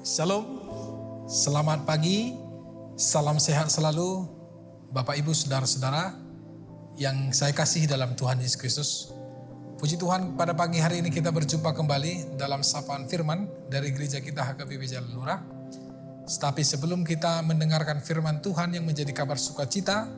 Shalom, selamat pagi, salam sehat selalu Bapak Ibu Saudara-saudara yang saya kasihi dalam Tuhan Yesus Kristus. Puji Tuhan, pada pagi hari ini kita berjumpa kembali dalam sapaan firman dari gereja kita HKBP Jalan Lurah. Tapi sebelum kita mendengarkan firman Tuhan yang menjadi kabar sukacita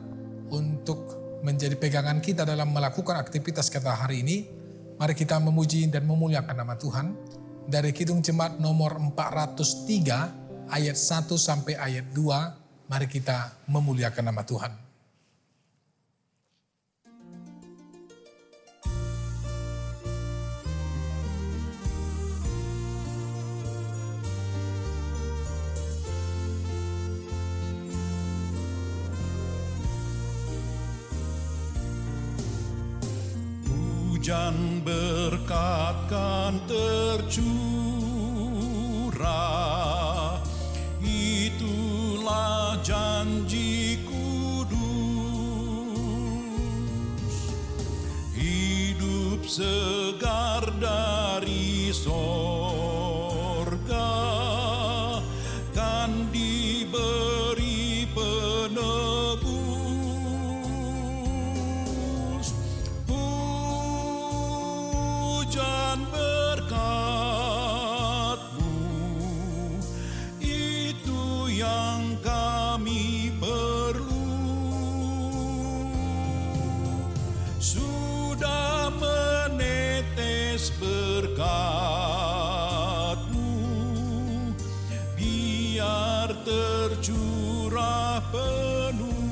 untuk menjadi pegangan kita dalam melakukan aktivitas kita hari ini, mari kita memuji dan memuliakan nama Tuhan. Dari Kidung Jemaat nomor 403 ayat 1 sampai ayat 2, mari kita memuliakan nama Tuhan. Hujan berkat kan tercurah, itulah janji kudus. Hidup segar dari sorga kan diberi penebus. Hujan berkat-Mu, itu yang kami perlu. Sudah menetes berkat-Mu, biar tercurah penuh.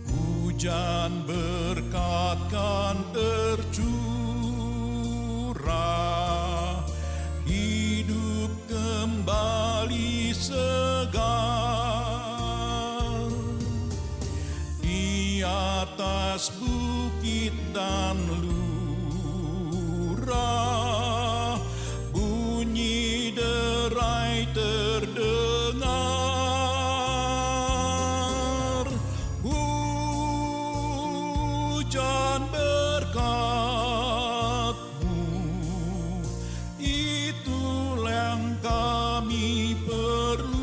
Hujan berkat kan tercurah, hidup kembali segar. Di atas bukit dan lurah, bunyi derai terdengar. Hujan berkat-Mu, itulah yang kami perlu.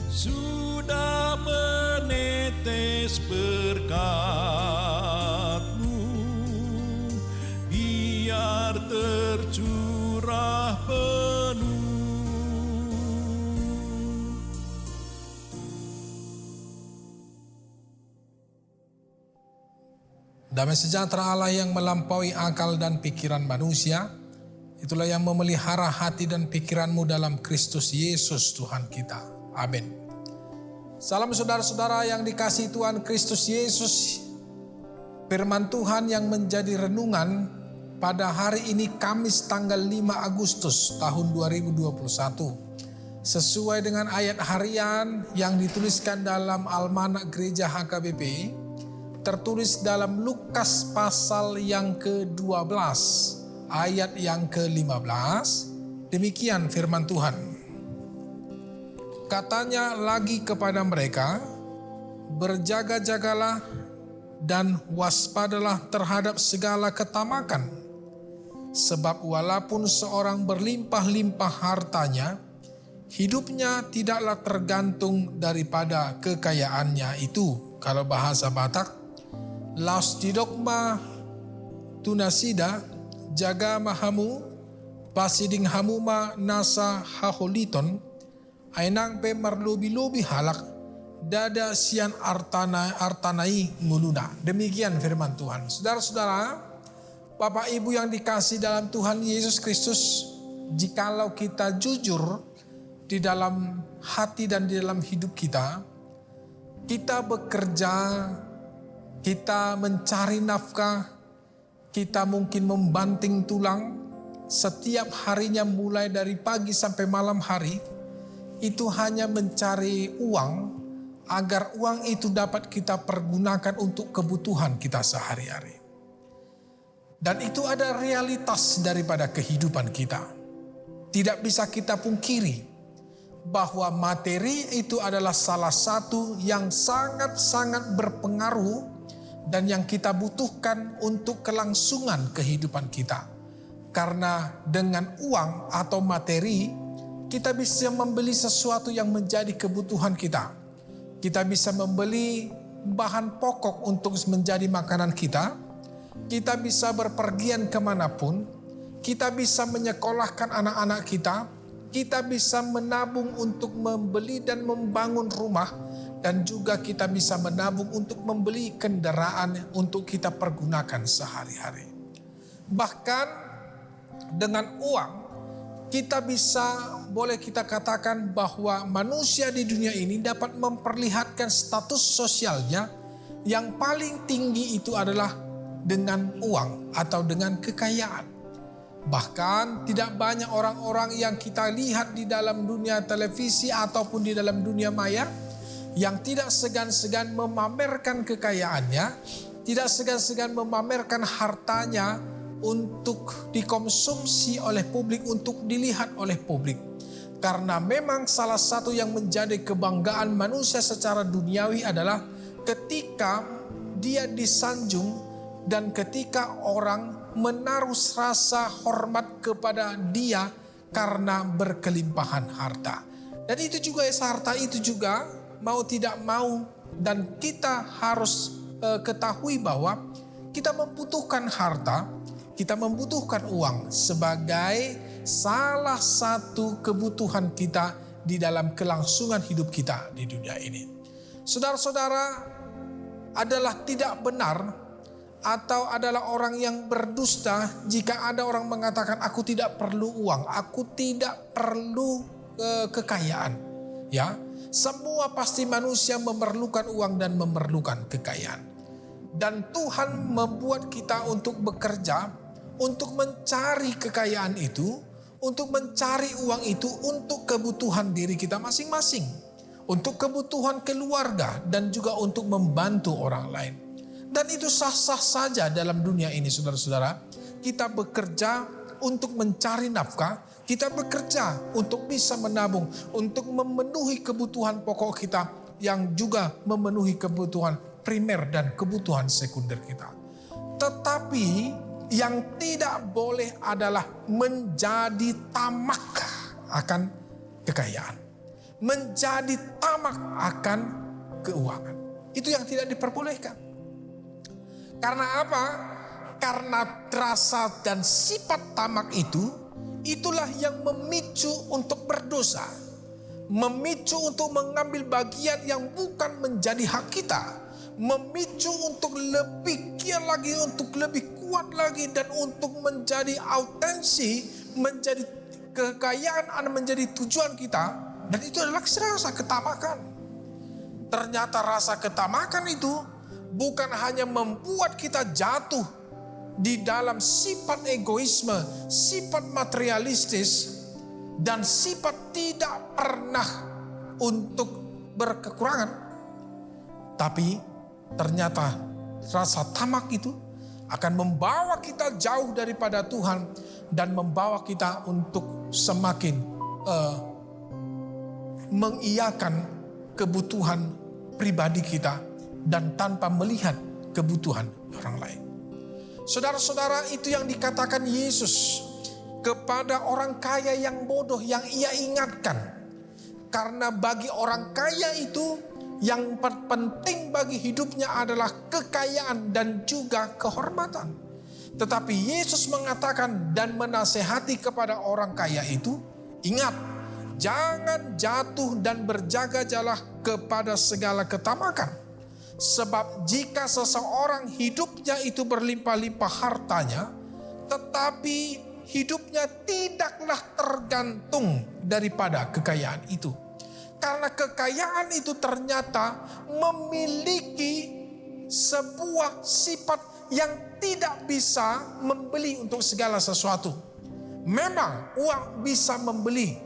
Sudah menetes berkat-Mu, biar tercurah penuh. Damai sejahtera Allah yang melampaui akal dan pikiran manusia, itulah yang memelihara hati dan pikiranmu dalam Kristus Yesus Tuhan kita. Amin. Salam saudara-saudara yang dikasihi Tuhan Kristus Yesus. Firman Tuhan yang menjadi renungan pada hari ini Kamis tanggal 5 Agustus tahun 2021. Sesuai dengan ayat harian yang dituliskan dalam Almanak Gereja HKBP, tertulis dalam Lukas pasal yang ke-12 ayat yang ke-15. Demikian firman Tuhan. Katanya lagi kepada mereka, berjaga-jagalah dan waspadalah terhadap segala ketamakan. Sebab walaupun seorang berlimpah-limpah hartanya, hidupnya tidaklah tergantung daripada kekayaannya itu. Kalau bahasa Batak, laos didokma tunasida jaga mahamu pasiding hamuma nasa haholiton ainang pe marlobi-lobi halak dada sian artanai nguluna. Demikian firman Tuhan. Saudara-saudara, Bapak Ibu yang dikasihi dalam Tuhan Yesus Kristus, jikalau kita jujur di dalam hati dan di dalam hidup kita bekerja, kita mencari nafkah, kita mungkin membanting tulang setiap harinya mulai dari pagi sampai malam hari, itu hanya mencari uang agar uang itu dapat kita pergunakan untuk kebutuhan kita sehari-hari. Dan itu ada realitas daripada kehidupan kita. Tidak bisa kita pungkiri bahwa materi itu adalah salah satu yang sangat-sangat berpengaruh dan yang kita butuhkan untuk kelangsungan kehidupan kita. Karena dengan uang atau materi, kita bisa membeli sesuatu yang menjadi kebutuhan kita. Kita bisa membeli bahan pokok untuk menjadi makanan kita. Kita bisa berpergian kemanapun. Kita bisa menyekolahkan anak-anak kita. Kita bisa menabung untuk membeli dan membangun rumah. Dan juga kita bisa menabung untuk membeli kendaraan untuk kita pergunakan sehari-hari. Bahkan dengan uang, kita bisa, boleh kita katakan bahwa manusia di dunia ini dapat memperlihatkan status sosialnya yang paling tinggi itu adalah dengan uang atau dengan kekayaan. Bahkan tidak banyak orang-orang yang kita lihat di dalam dunia televisi ataupun di dalam dunia maya yang tidak segan-segan memamerkan kekayaannya, tidak segan-segan memamerkan hartanya untuk dikonsumsi oleh publik, untuk dilihat oleh publik. Karena memang salah satu yang menjadi kebanggaan manusia secara duniawi adalah ketika dia disanjung dan ketika orang menaruh rasa hormat kepada dia karena berkelimpahan harta. Dan itu juga, harta itu juga mau tidak mau, dan kita harus ketahui bahwa kita membutuhkan harta, kita membutuhkan uang sebagai salah satu kebutuhan kita di dalam kelangsungan hidup kita di dunia ini. Saudara-saudara, adalah tidak benar atau adalah orang yang berdusta jika ada orang mengatakan aku tidak perlu uang, aku tidak perlu kekayaan. Ya, semua pasti manusia memerlukan uang dan memerlukan kekayaan. Dan Tuhan membuat kita untuk bekerja, untuk mencari kekayaan itu, untuk mencari uang itu untuk kebutuhan diri kita masing-masing, untuk kebutuhan keluarga dan juga untuk membantu orang lain. Dan itu sah-sah saja dalam dunia ini, saudara-saudara. Kita bekerja untuk mencari nafkah. Kita bekerja untuk bisa menabung, untuk memenuhi kebutuhan pokok kita yang juga memenuhi kebutuhan primer dan kebutuhan sekunder kita. Tetapi yang tidak boleh adalah menjadi tamak akan kekayaan. Menjadi tamak akan keuangan. Itu yang tidak diperbolehkan. Karena apa? Karena rasa dan sifat tamak itulah yang memicu untuk berdosa. Memicu untuk mengambil bagian yang bukan menjadi hak kita. Memicu untuk lebih giat lagi, untuk lebih kuat lagi, dan untuk menjadi autensi, menjadi kekayaan, menjadi tujuan kita. Dan itu adalah rasa ketamakan. Ternyata rasa ketamakan itu bukan hanya membuat kita jatuh di dalam sifat egoisme, sifat materialistis, dan sifat tidak pernah untuk berkekurangan. Tapi ternyata rasa tamak itu akan membawa kita jauh daripada Tuhan dan membawa kita untuk semakin mengiyakan kebutuhan pribadi kita dan tanpa melihat kebutuhan orang lain. Saudara-saudara, itu yang dikatakan Yesus kepada orang kaya yang bodoh yang ia ingatkan. Karena bagi orang kaya itu yang penting bagi hidupnya adalah kekayaan dan juga kehormatan. Tetapi Yesus mengatakan dan menasehati kepada orang kaya itu, ingat, jangan jatuh dan berjaga-jagalah kepada segala ketamakan. Sebab jika seseorang hidupnya itu berlimpah-limpah hartanya, tetapi hidupnya tidaklah tergantung daripada kekayaan itu. Karena kekayaan itu ternyata memiliki sebuah sifat yang tidak bisa membeli untuk segala sesuatu. Memang uang bisa membeli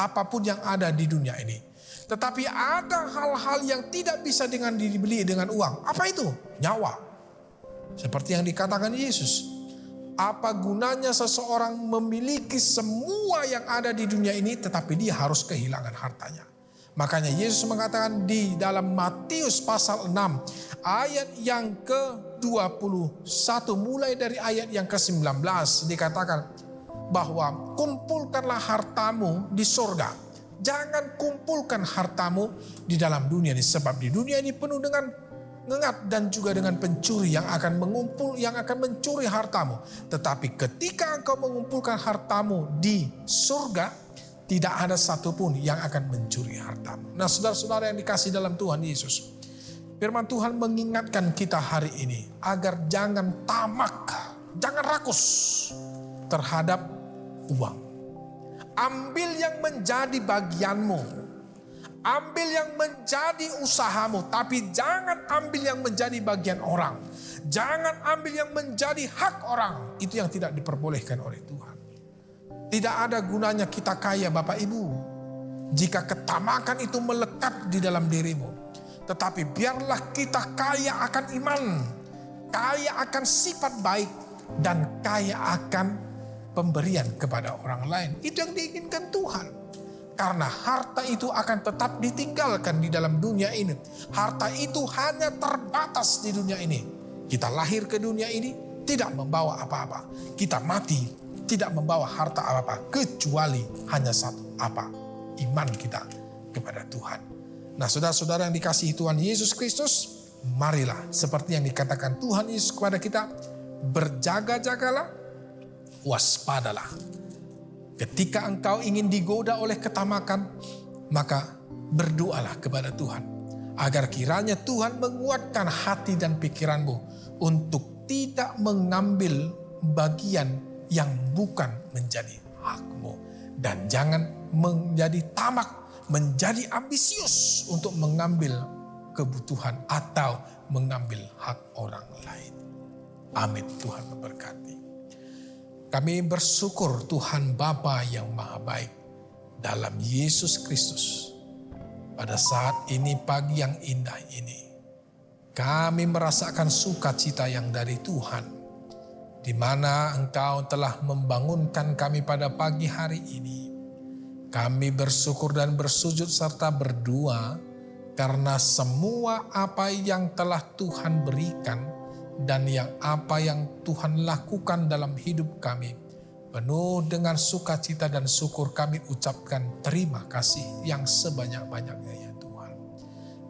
apapun yang ada di dunia ini. Tetapi ada hal-hal yang tidak bisa dibeli dengan uang. Apa itu? Nyawa. Seperti yang dikatakan Yesus. Apa gunanya seseorang memiliki semua yang ada di dunia ini tetapi dia harus kehilangan hartanya? Makanya Yesus mengatakan di dalam Matius pasal 6 ayat yang ke-21 mulai dari ayat yang ke-19 dikatakan bahwa kumpulkanlah hartamu di surga. Jangan kumpulkan hartamu di dalam dunia ini, sebab di dunia ini penuh dengan ngengat dan juga dengan pencuri yang akan mencuri hartamu. Tetapi ketika engkau mengumpulkan hartamu di surga, tidak ada satupun yang akan mencuri hartamu. Nah, saudara-saudara yang dikasih dalam Tuhan Yesus, firman Tuhan mengingatkan kita hari ini agar jangan tamak, jangan rakus terhadap uang. Ambil yang menjadi bagianmu, ambil yang menjadi usahamu, tapi jangan ambil yang menjadi bagian orang. Jangan ambil yang menjadi hak orang. Itu yang tidak diperbolehkan oleh Tuhan. Tidak ada gunanya kita kaya Bapak Ibu jika ketamakan itu melekat di dalam dirimu. Tetapi biarlah kita kaya akan iman, kaya akan sifat baik, dan kaya akan pemberian kepada orang lain. Itu yang diinginkan Tuhan. Karena harta itu akan tetap ditinggalkan di dalam dunia ini. Harta itu hanya terbatas di dunia ini. Kita lahir ke dunia ini tidak membawa apa-apa. Kita mati tidak membawa harta apa-apa kecuali hanya satu, apa? Iman kita kepada Tuhan. Nah, saudara-saudara yang dikasihi Tuhan Yesus Kristus, marilah seperti yang dikatakan Tuhan Yesus kepada kita, berjaga-jagalah, waspadalah. Ketika engkau ingin digoda oleh ketamakan, maka berdoalah kepada Tuhan agar kiranya Tuhan menguatkan hati dan pikiranmu untuk tidak mengambil bagian yang bukan menjadi hakmu. Dan jangan menjadi tamak, menjadi ambisius untuk mengambil kebutuhan atau mengambil hak orang lain. Amin. Tuhan memberkati. Kami bersyukur Tuhan Bapa yang Maha Baik dalam Yesus Kristus. Pada saat ini, pagi yang indah ini, kami merasakan sukacita yang dari Tuhan, di mana Engkau telah membangunkan kami pada pagi hari ini. Kami bersyukur dan bersujud serta berdoa karena semua apa yang telah Tuhan berikan dan apa yang Tuhan lakukan dalam hidup kami, penuh dengan sukacita dan syukur kami ucapkan terima kasih yang sebanyak-banyaknya ya Tuhan.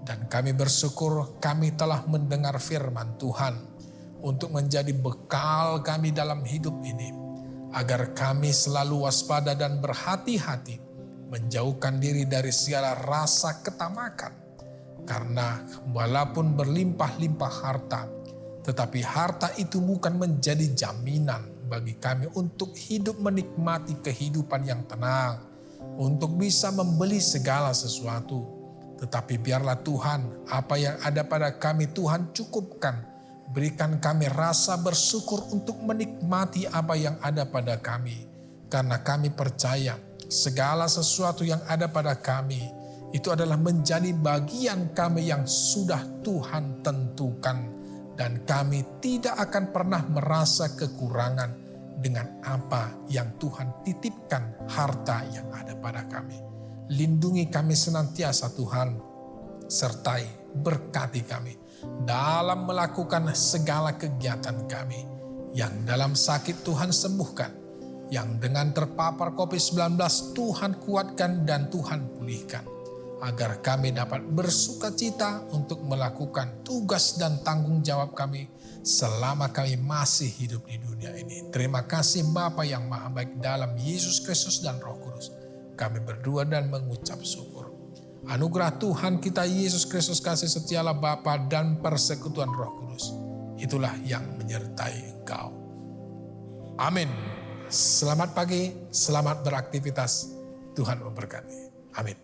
Dan kami bersyukur kami telah mendengar firman Tuhan untuk menjadi bekal kami dalam hidup ini, agar kami selalu waspada dan berhati-hati menjauhkan diri dari segala rasa ketamakan. Karena walaupun berlimpah-limpah harta, tetapi harta itu bukan menjadi jaminan bagi kami untuk hidup menikmati kehidupan yang tenang, untuk bisa membeli segala sesuatu. Tetapi biarlah Tuhan, apa yang ada pada kami Tuhan cukupkan. Berikan kami rasa bersyukur untuk menikmati apa yang ada pada kami. Karena kami percaya segala sesuatu yang ada pada kami itu adalah menjadi bagian kami yang sudah Tuhan tentukan. Dan kami tidak akan pernah merasa kekurangan dengan apa yang Tuhan titipkan harta yang ada pada kami. Lindungi kami senantiasa Tuhan, sertai berkati kami dalam melakukan segala kegiatan kami. Yang dalam sakit Tuhan sembuhkan, yang dengan terpapar COVID-19 Tuhan kuatkan dan Tuhan pulihkan, agar kami dapat bersukacita untuk melakukan tugas dan tanggung jawab kami selama kami masih hidup di dunia ini. Terima kasih Bapa yang Maha Baik, dalam Yesus Kristus dan Roh Kudus kami berdoa dan mengucap syukur. Anugerah Tuhan kita Yesus Kristus, kasih setialah Bapa dan persekutuan Roh Kudus, itulah yang menyertai engkau. Amin. Selamat pagi, selamat beraktivitas. Tuhan memberkati. Amin.